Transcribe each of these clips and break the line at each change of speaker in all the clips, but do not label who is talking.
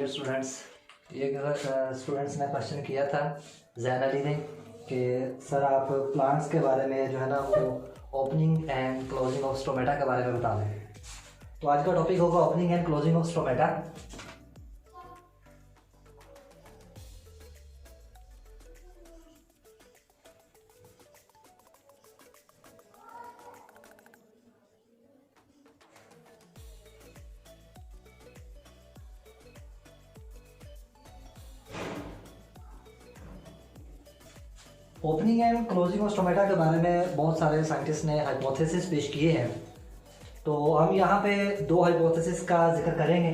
Students. ये students ने question किया था जैन अली ने कि सर आप प्लांट्स के बारे में जो है ना वो opening and closing of stomata के बारे में बता दें। तो आज का टॉपिक होगा opening and closing of stomata. Opening and closing of stomata के बारे में बहुत सारे साइंटिस्ट ने हाइपोथेसिस पेश किए हैं। तो हम यहाँ पे दो हाइपोथेसिस का जिक्र करेंगे।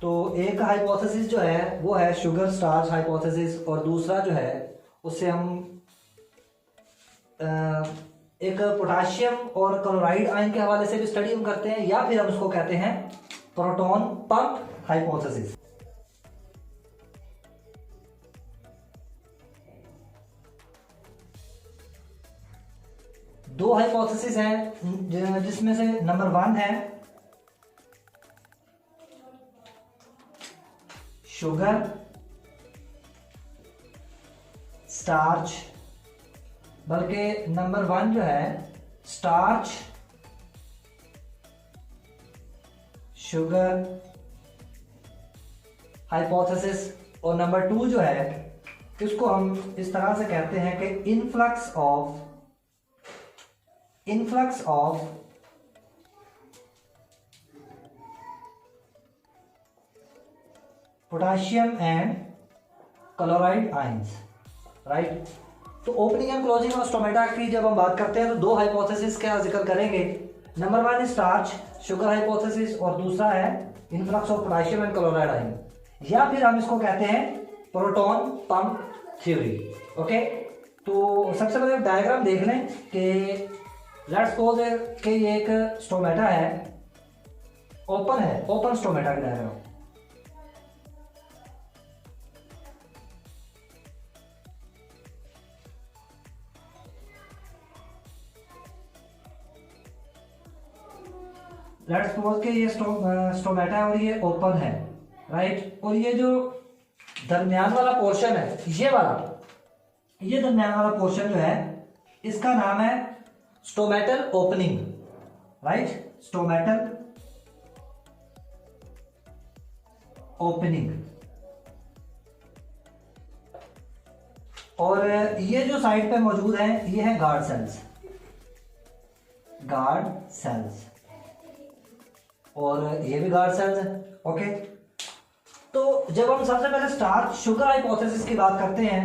तो एक हाइपोथेसिस जो है वो है शुगर स्टार्च हाइपोथेसिस, और दूसरा जो है उससे हम एक पोटाशियम और क्लोराइड आयन के हवाले से भी स्टडी हम करते हैं, या फिर हम उसको कहते हैं प्रोटॉन पंप हाइपोथेसिस। दो हाइपोथेसिस हैं जिसमें से नंबर 1 है शुगर स्टार्च, बल्कि नंबर 1 जो है स्टार्च शुगर हाइपोथेसिस, और नंबर 2 जो है इसको हम इस तरह से कहते हैं कि influx of potassium and chloride ions, right. तो opening and closing of stomata की जब हम बात करते हैं तो दो हाइपोथेसिस का जिक्र करेंगे। नंबर 1 स्टार्च शुगर हाइपोथेसिस, और दूसरा है influx of potassium and chloride ion, या फिर हम इसको कहते हैं प्रोटॉन पंप थ्योरी। ओके, तो सबसे पहले डायग्राम देख लें कि लेट्स सपोज कि ये एक स्टोमेटा है, ओपन स्टोमेटा का डायग्राम। लेट्स सपोज कि ये स्टोमेटा है और ये ओपन है, राइट। और ये जो दरमियान वाला पोर्शन है, ये दरमियान वाला पोर्शन जो है इसका नाम है stomatal opening, right. Stomatal opening. और ये जो साइड पे मौजूद है ये है गार्ड सेल्स, और ये भी गार्ड सेल्स है। ओके, तो जब हम सबसे पहले स्टार्च शुगर हाइपोथेसिस की बात करते हैं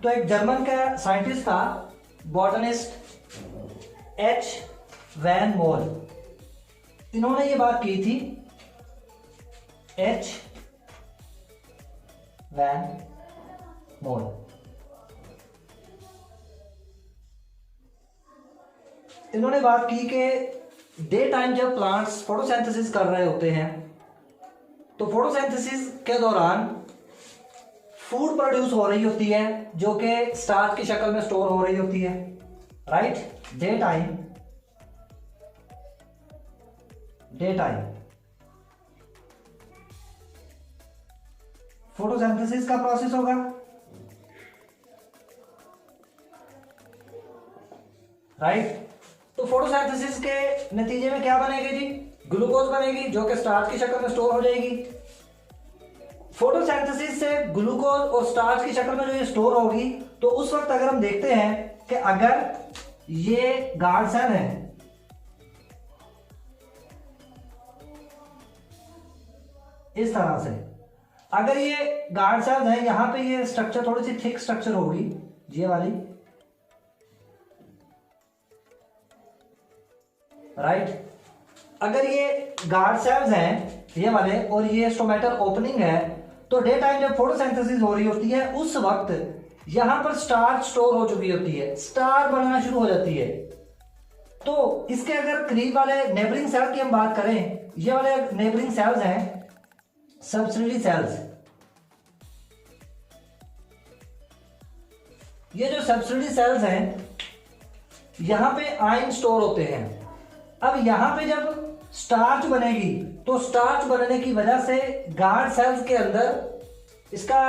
तो एक जर्मन का साइंटिस्ट था, बॉटनिस्ट एच वैन मोल, इन्होंने ये बात की थी, एच वैन मोल। इन्होंने बात की कि डे टाइम जब प्लांट्स फोटोसिंथेसिस कर रहे होते हैं तो फोटोसिंथेसिस के दौरान फूड प्रोड्यूस हो रही होती है जो कि स्टार्च की शक्ल में स्टोर हो रही होती है, राइट। डे टाइम फोटोसिंथेसिस का प्रोसेस होगा, राइट। तो फोटोसिंथेसिस के नतीजे में क्या बनेगी जी? ग्लूकोज बनेगी जो कि स्टार्च की शक्ल में स्टोर हो जाएगी। फोटोसिंथेसिस से ग्लूकोज और स्टार्च की शक्ल में जो ये स्टोर होगी, तो उस वक्त अगर हम देखते हैं कि अगर ये गार्ड सेल है, इस तरह से अगर ये गार्ड सेल है, यहां पे ये स्ट्रक्चर थोड़ी सी थिक स्ट्रक्चर होगी, ये वाली, राइट। अगर ये गार्ड सेल्स हैं ये वाले और ये स्टोमेटल ओपनिंग है, तो डे टाइम जब फोटोसिंथेसिस हो रही होती है उस वक्त यहां पर स्टार्च स्टोर हो चुकी होती है, स्टार बनना शुरू हो जाती है। तो इसके अगर करीब वाले नेबरिंग सेल की हम बात करें, ये वाले नेबरिंग सेल्स हैं सब्सिडरी सेल्स। ये जो सब्सिडरी सेल्स हैं यहां पे आयन स्टोर होते हैं। अब यहां पे जब स्टार्च बनेगी, तो स्टार्च बनने की वजह से गार्ड सेल्स के अंदर इसका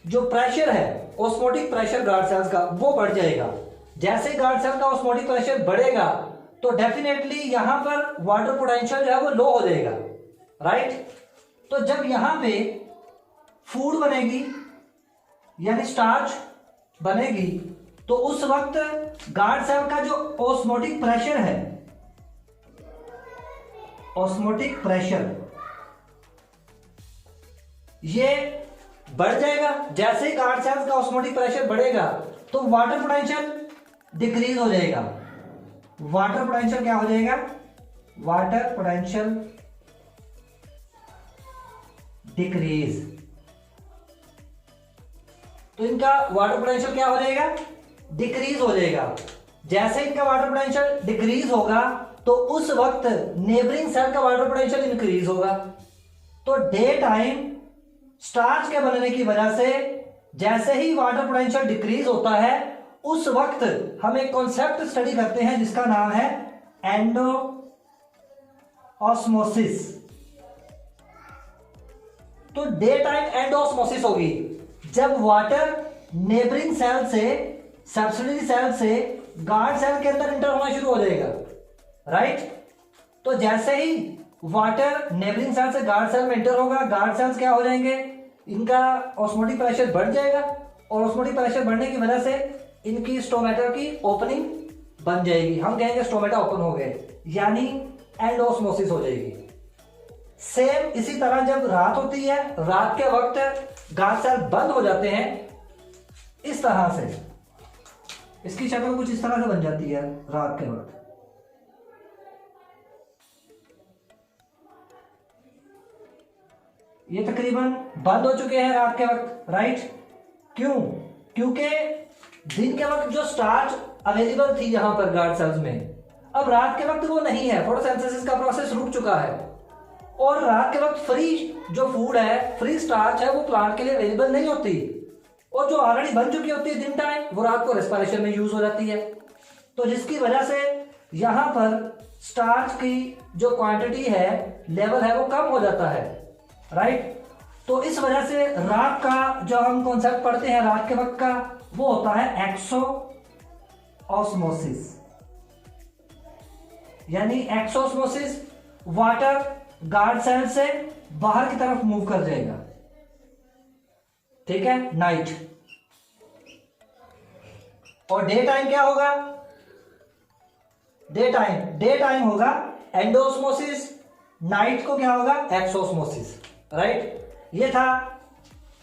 जो प्रेशर है, ऑस्मोटिक प्रेशर गार्ड सेल्स का, वो बढ़ जाएगा। जैसे गार्ड सेल का ऑस्मोटिक प्रेशर बढ़ेगा तो डेफिनेटली यहां पर वाटर पोटेंशियल जो है वो लो हो जाएगा, राइट। तो जब यहां पे फूड बनेगी यानी स्टार्च बनेगी, तो उस वक्त गार्ड सेल का जो ऑस्मोटिक प्रेशर है, ऑस्मोटिक प्रेशर ये बढ़ जाएगा। जैसे ही गार्ड सेल्स का ऑस्मोटिक प्रेशर बढ़ेगा तो वाटर पोटेंशियल डिक्रीज हो जाएगा। वाटर पोटेंशियल क्या हो जाएगा? Water potential decrease. तो इनका वाटर पोटेंशियल क्या हो जाएगा? डिक्रीज हो जाएगा। जैसे इनका वाटर पोटेंशियल डिक्रीज होगा तो उस वक्त नेबरिंग सेल का वाटर पोटेंशियल इंक्रीज होगा। तो डे टाइम स्टार्च के बनने की वजह से जैसे ही वाटर पोटेंशियल डिक्रीज होता है, उस वक्त हम एक कॉन्सेप्ट स्टडी करते हैं जिसका नाम है एंडो ऑस्मोसिस। तो डे टाइम एंडो ऑस्मोसिस होगी जब वाटर नेबरिंग सेल से, सब्सिडरी सेल से गार्ड सेल के अंदर इंटर होना शुरू हो जाएगा, राइट। तो जैसे ही वाटर नेबरिंग सेल से गार्ड सेल में इंटर होगा, गार्ड सेल्स क्या हो जाएंगे? इनका ऑस्मोटिक प्रेशर बढ़ जाएगा और ऑस्मोटिक प्रेशर बढ़ने की वजह से इनकी स्टोमेटा की ओपनिंग बन जाएगी। हम कहेंगे स्टोमेटा ओपन हो गए, यानी एंडोस्मोसिस हो जाएगी। सेम इसी तरह जब रात होती है, रात के वक्त गार्ड सेल बंद हो जाते हैं इस तरह से, इसकी शक्ल कुछ इस तरह से बन जाती है रात के वक्त। ये तकरीबन बंद हो चुके हैं रात के वक्त, राइट। क्यों? क्योंकि दिन के वक्त जो स्टार्च अवेलेबल थी यहां पर गार्ड सेल्स में, अब रात के वक्त वो नहीं है, फोटोसिंथेसिस का प्रोसेस रुक चुका है और रात के वक्त फ्री जो फूड है, फ्री स्टार्च है, वो प्लांट के लिए अवेलेबल नहीं होती, और जो ऑलरेडी बन चुकी होती है दिन टाइम, वो रात को रेस्पिरेशन में यूज हो जाती है। तो जिसकी वजह से यहां पर स्टार्च की जो क्वांटिटी है, लेवल है, वो कम हो जाता है, राइट। तो इस वजह से रात का जो हम कॉन्सेप्ट पढ़ते हैं रात के वक्त का, वो होता है एक्सो ऑस्मोसिस। यानी एक्सो ऑस्मोसिस, वाटर गार्ड सेल से बाहर की तरफ मूव कर जाएगा, ठीक है, नाइट। और डे टाइम क्या होगा? डे टाइम होगा एंडोस्मोसिस, नाइट को क्या होगा? Exosmosis, right. ये था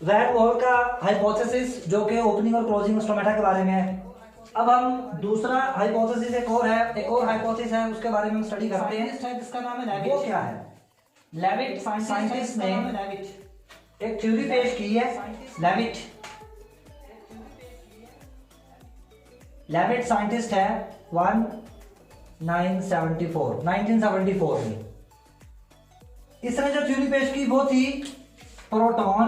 वैन मोर का हाइपोथेसिस जो कि ओपनिंग और क्लोजिंग स्टोमेटा के बारे में है। अब हम दूसरा हाइपोथेसिस एक और हाइपोथेसिस है, उसके बारे में हम स्टडी करते हैं, जिसका नाम है लेविट। वो क्या है? लेविट साइंटिस्ट ने एक थ्योरी पेश की है। लेविट साइंटिस्ट है 1974 में। इसने जो थ्योरी पेश की वो थी प्रोटॉन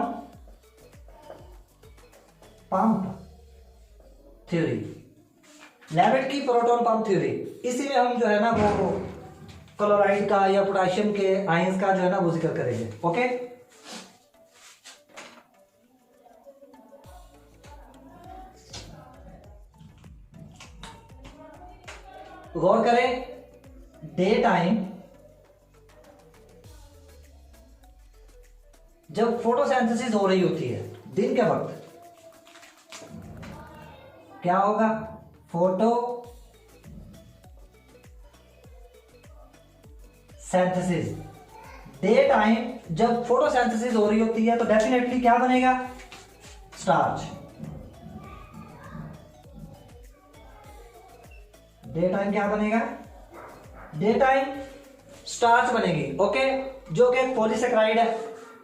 पंप थ्योरी। लेविट की प्रोटॉन पंप थ्योरी, इसी में हम जो है ना वो क्लोराइड का या पोटेशियम के आयंस का जो है ना वो जिक्र करेंगे, ओके। गौर करें, डे टाइम जब फोटोसिंथेसिस हो रही होती है दिन के वक्त, क्या होगा? फोटोसिंथेसिस। डे टाइम जब फोटोसिंथेसिस हो रही होती है तो डेफिनेटली क्या बनेगा? स्टार्च। डे टाइम क्या बनेगा? डे टाइम स्टार्च बनेगी, ओके, जो कि पॉलीसेकेराइड है,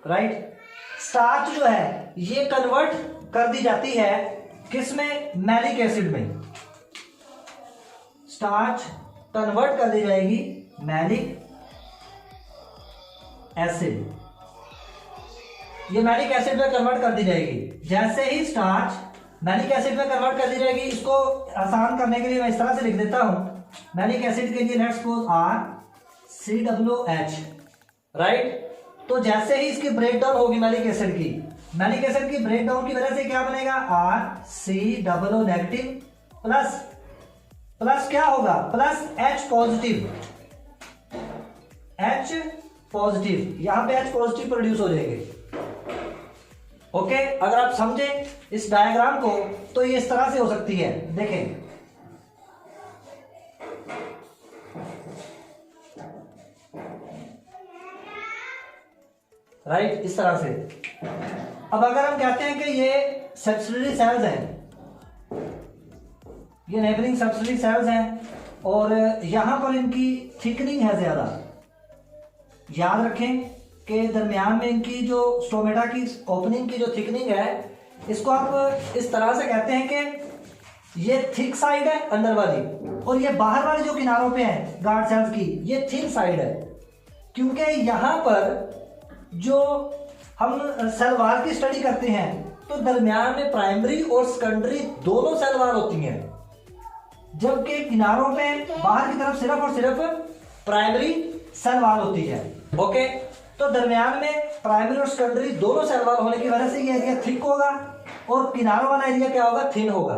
राइट। स्टार्च जो है ये कन्वर्ट कर दी जाती है किसमें? मैलिक एसिड में। स्टार्च कन्वर्ट कर दी जाएगी मैलिक एसिड, ये मैलिक एसिड में कन्वर्ट कर दी जाएगी। जैसे ही स्टार्च मैलिक एसिड में कन्वर्ट कर दी जाएगी, इसको आसान करने के लिए मैं इस तरह से लिख देता हूं। मैलिक एसिड के लिए लेट्स सपोज COOH, राइट। तो जैसे ही इसकी ब्रेकडाउन होगी मैलिक एसिड की ब्रेकडाउन की वजह से क्या बनेगा, RCOO नेगेटिव प्लस क्या होगा, प्लस H पॉजिटिव, यहां पे H पॉजिटिव प्रोड्यूस हो जाएंगे। ओके, अगर आप समझे इस डायग्राम को तो ये इस तरह से हो सकती है, देखें राइट, इस तरह से। अब अगर हम कहते हैं कि ये सब्सिडरी सेल्स हैं, ये नेबरिंग सब्सिडरी सेल्स हैं और यहां पर इनकी थिकनिंग है ज्यादा, याद रखें कि दरमियान में इनकी जो स्टोमेटा की ओपनिंग की जो थिकनिंग है, इसको आप इस तरह से कहते हैं कि ये थिक साइड है अंदर वाली, और ये बाहर वाली जो किनारों पे है गार्ड सेल्स की, ये थिन साइड है। क्योंकि यहां पर जो हम सेल वॉल की स्टडी करते हैं तो दरमियान में प्राइमरी और सेकेंडरी दोनों सेल वॉल होती हैं, जबकि किनारों पे बाहर की तरफ सिर्फ और सिर्फ प्राइमरी सेल वॉल होती है। ओके, तो दरमियान में प्राइमरी और सेकेंडरी दोनों सेल वॉल होने की वजह से ये एरिया थिक होगा और किनारों वाला एरिया क्या होगा, थिन होगा।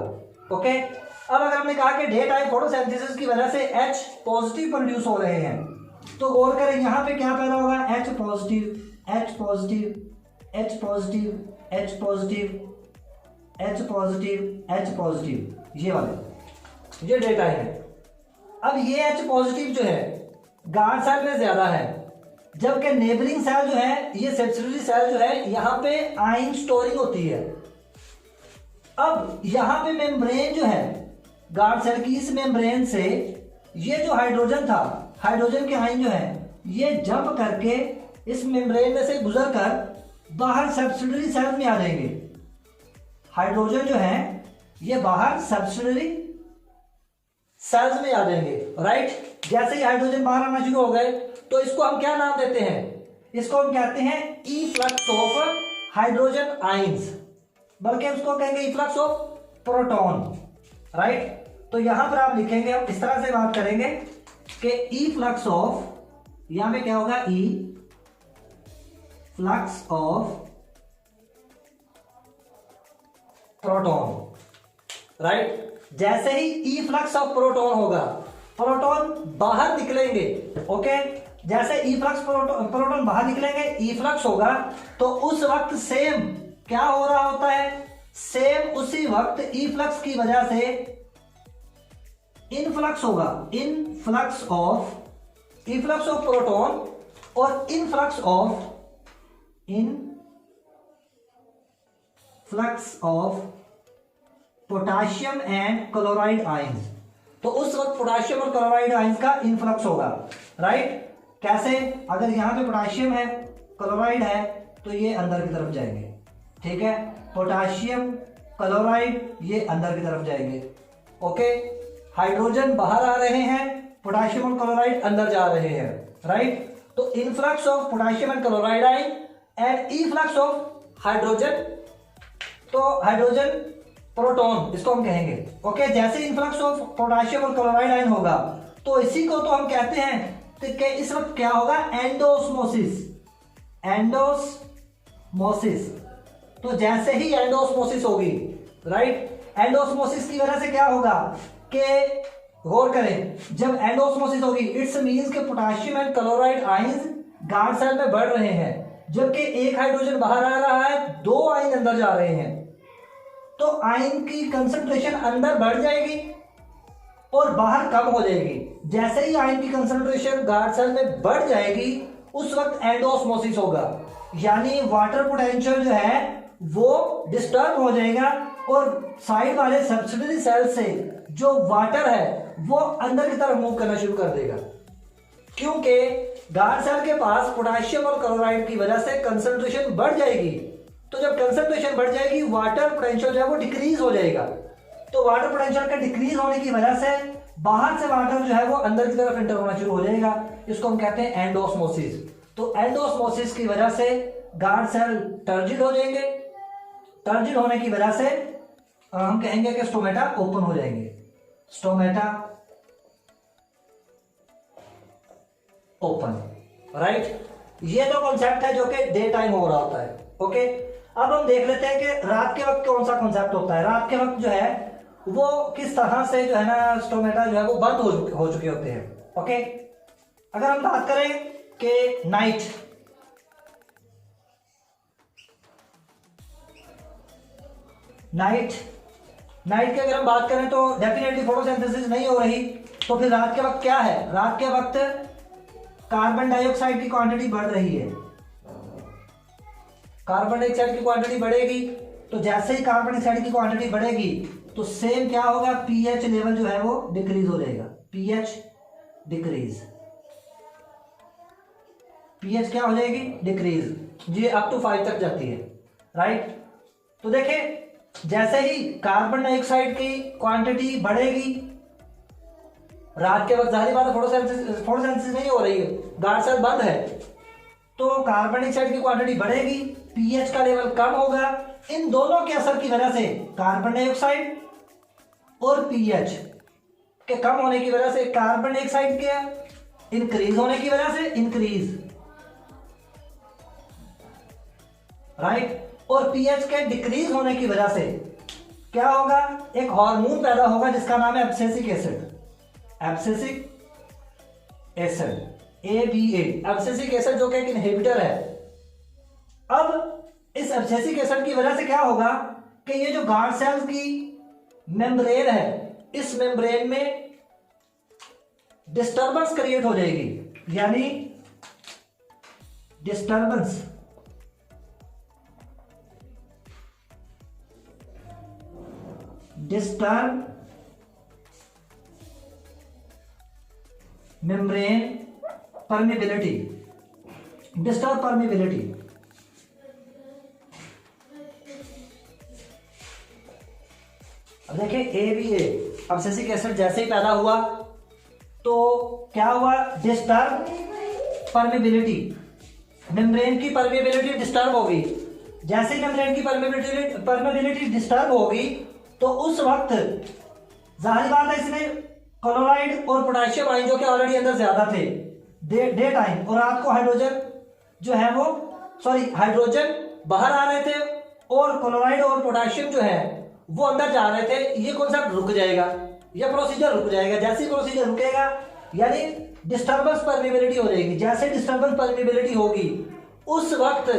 ओके, अब अगर हमने कहा कि डे टाइम फोटोसिंथेसिस की वजह से H पॉजिटिव प्रोड्यूस हो रहे हैं, तो गौर करें यहां पे क्या पैदा होगा, H positive, H positive, H positive, H positive, H positive, H positive, ये वाले, ये डेटा है। अब ये H पॉजिटिव जो है गार्ड सेल में ज्यादा है, जबकि नेबरिंग सेल जो है, ये सब्सिडरी सेल जो है, यहां पे आयन स्टोरिंग होती है। अब यहां पे मेम्ब्रेन जो है गार्ड सेल की, इस मेम्ब्रेन से ये जो हाइड्रोजन था, हाइड्रोजन के आयन जो है ये जंप करके इस मेम्ब्रेन में से गुजर कर बाहर सब्सिडरी सेल में आ जाएंगे। हाइड्रोजन जो है ये बाहर सब्सिडरी सेल्स में आ जाएंगे, राइट। जैसे ही हाइड्रोजन बाहर आना शुरू हो गए तो इसको हम क्या नाम देते हैं, इसको हम कहते हैं इफ्लक्स ऑफ हाइड्रोजन आयंस, बल्कि उसको कहेंगे इफ्लक्स ऑफ प्रोटॉन, राइट। तो यहां पर आप लिखेंगे, हम इस तरह से बात करेंगे कि इफ्लक्स ऑफ, यहां पे क्या होगा, ई फ्लक्स ऑफ प्रोटॉन, राइट। जैसे ही ई फ्लक्स ऑफ प्रोटॉन होगा, प्रोटॉन बाहर निकलेंगे। ओके, जैसे ई फ्लक्स प्रोटॉन बाहर निकलेंगे, ई फ्लक्स होगा, तो उस वक्त सेम क्या हो रहा होता है, सेम उसी वक्त ई फ्लक्स की वजह से इनफ्लक्स होगा, इनफ्लक्स ऑफ प्रोटॉन और influx of potassium and chloride ions. तो उस वक्त पोटाशियम और क्लोराइड आयंस का इनफ्लक्स होगा, राइट। कैसे, अगर यहां पे पोटाशियम है, क्लोराइड है, तो ये अंदर की तरफ जाएंगे, ठीक है। पोटाशियम क्लोराइड ये अंदर की तरफ जाएंगे। ओके, हाइड्रोजन बाहर आ रहे हैं, पोटाशियम और क्लोराइड अंदर जा रहे हैं, राइट। तो influx of potassium and chloride ion and efflux of hydrogen, तो हाइड्रोजन प्रोटॉन इसको हम कहेंगे। ओके, जैसे इनफ्लक्स ऑफ पोटाशियम और क्लोराइड आयन होगा तो इसी को तो हम कहते हैं कि इस वक्त क्या होगा, एंडोस्मोसिस। तो जैसे ही एंडोस्मोसिस होगी, राइट, एंडोस्मोसिस की वजह से क्या होगा कि, गौर करें, जब एंडोस्मोसिस होगी इट्स मींस के potassium and chloride ions guard cell में बढ़ रहे हैं, जबकि एक हाइड्रोजन बाहर आ रहा है, दो आयन अंदर जा रहे हैं, तो आयन की कंसंट्रेशन अंदर बढ़ जाएगी और बाहर कम हो जाएगी। जैसे ही आयन की कंसंट्रेशन गार्ड सेल में बढ़ जाएगी उस वक्त एंडोस्मोसिस होगा, यानी वाटर पोटेंशियल जो है वो डिस्टर्ब हो जाएगा और साइड वाले सब्सिडरी सेल से जो वाटर है वो अंदर की तरफ मूव करना शुरू कर देगा, क्योंकि गार्ड सेल के पास पोटेशियम और क्लोराइड की वजह से कंसंट्रेशन बढ़ जाएगी। तो जब कंसंट्रेशन बढ़ जाएगी वाटर पोटेंशियल जो है वो डिक्रीज हो जाएगा। तो वाटर पोटेंशियल का डिक्रीज होने की वजह से बाहर से वाटर जो है वो अंदर की तरफ एंटर होना शुरू हो जाएगा, इसको हम कहते हैं एंडोस्मोसिस। तो एंडोस्मोसिस की वजह से गार्ड सेल टर्जिड हो जाएंगे, टर्जिड होने की वजह से हम कहेंगे कि स्टोमेटा ओपन हो जाएंगे, स्टोमेटा ओपन, राइट। ये तो कॉन्सेप्ट है जो कि डे टाइम हो रहा होता है। ओके, अब हम देख लेते हैं कि रात के वक्त कौन सा कॉन्सेप्ट होता है। रात के वक्त जो है वो किस तरह से जो है ना स्टोमेटा जो है वो बंद हो चुके होते हैं। ओके, अगर हम बात करें कि नाइट की अगर हम बात करें तो डेफिनेटली फोटोसिंथेसिस नहीं हो रही। तो फिर रात के वक्त क्या है? रात के वक्त कार्बन डाइऑक्साइड की क्वांटिटी बढ़ रही है। कार्बन डाइऑक्साइड की क्वांटिटी बढ़ेगी तो जैसे ही कार्बन डाइऑक्साइड की क्वांटिटी बढ़ेगी तो सेम क्या होगा, पीएच लेवल जो है वो डिक्रीज हो जाएगा। पीएच डिक्रीज, पीएच क्या हो जाएगी? डिक्रीज। ये अप टू 5 तक जाती है, राइट। तो देखें जैसे ही कार्बन डाइऑक्साइड की क्वांटिटी बढ़ेगी रात के वक्त, जाहिर बात है फोटोसिंथेसिस नहीं हो रही है, गार्ड सेल बंद है, तो कार्बन डाइऑक्साइड की क्वांटिटी बढ़ेगी, पीएच का लेवल कम होगा। इन दोनों के असर की वजह से कार्बन डाइऑक्साइड और पीएच के कम होने की वजह से कार्बन डाइऑक्साइड के इंक्रीज होने की वजह से इंक्रीज, राइट, और पीएच के डिक्रीज होने की वजह से क्या होगा, एक हार्मोन पैदा होगा जिसका नाम है abscisic acid. Abscisic acid, ABA, abscisic acid जो कि एक इनहिबिटर है। अब इस एब्सिसिक एसिड की वजह से क्या होगा कि ये जो गार्ड सेल्स की मेम्ब्रेन है, इस मेम्ब्रेन में डिस्टर्बेंस क्रिएट हो जाएगी, यानी disturbance disturb membrane permeability, disturb permeability. अब देखिए ABA एब्सिसिक एसिड जैसे ही पैदा हुआ तो क्या हुआ, डिस्टर्ब परमेबिलिटी, मेम्ब्रेन की परमेबिलिटी डिस्टर्ब होगी। जैसे ही मेम्ब्रेन की परमेबिलिटी डिस्टर्ब होगी तो उस वक्त जाहिर बात है इसमें क्लोराइड और पोटेशियम आयन जो कि ऑलरेडी अंदर ज्यादा थे डे टाइम, और रात को हाइड्रोजन जो है वो हाइड्रोजन बाहर आ रहे थे और क्लोराइड और पोटेशियम जो है वो अंदर जा रहे थे। ये कॉन्सेप्ट रुक जाएगा, ये प्रोसीजर रुक जाएगा। जैसे ही प्रोसीजर रुकेगा यानी डिस्टर्बेंस परमेबिलिटी हो जाएगी। जैसे डिस्टर्बेंस परमेबिलिटी होगी उस वक्त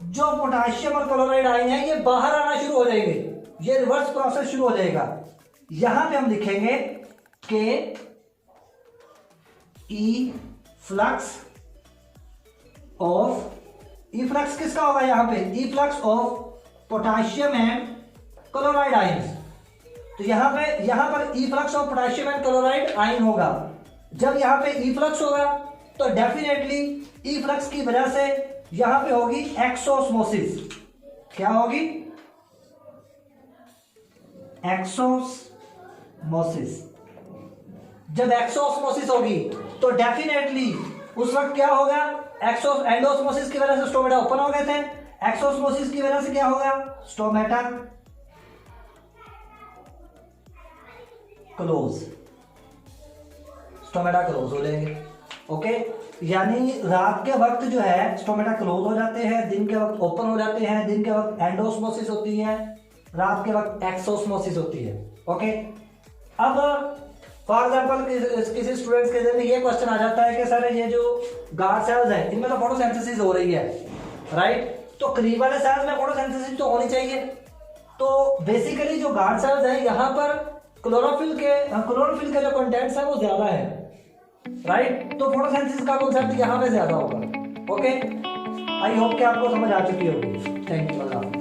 जो पोटेशियम और क्लोराइड आयन है ये बाहर आना शुरू हो जाएंगे, ये रिवर्स प्रोसेस शुरू हो जाएगा। यहां पे हम लिखेंगे कि ई फ्लक्स किसका होगा, यहां पे efflux of potassium and chloride ions. तो यहां पर efflux of potassium and chloride ion होगा। जब यहां पे ई फ्लक्स होगा तो डेफिनेटली ई फ्लक्स की वजह से यहां पे होगी एक्सोस्मोसिस। क्या होगी? एक्सोस्मोसिस। जब एक्सोस्मोसिस होगी तो डेफिनेटली उस वक्त क्या होगा, एंडोस्मोसिस की वजह से स्टोमेटा ओपन हो गए थे, एक्सोस्मोसिस की वजह से क्या होगा, स्टोमेटा क्लोज हो जाएंगे। ओके, यानी रात के वक्त जो है स्टोमेटा क्लोज हो जाते हैं, दिन के वक्त ओपन हो जाते हैं। दिन के वक्त एंडोस्मोसिस होती है, रात के वक्त एक्सोस्मोसिस होती है। ओके, अब फॉर एग्जांपल किसी स्टूडेंट्स के जरिए ये क्वेश्चन आ जाता है कि सर ये जो गार्ड सेल्स है इनमें तो फोटोसिंथेसिस हो रही है, राइट, तो करीब वाले सेल्स में फोटोसिंथेसिस तो होनी चाहिए। तो बेसिकली जो गार्ड सेल्स है यहाँ पर क्लोरोफिल के जो कंटेंट्स है वो ज्यादा है, राइट, तो फोटोसिंथेसिस का कॉन्सेप्ट यहाँ पे ज्यादा होगा। ओके, आई होप कि आपको समझ आ चुकी होगी। Thank you.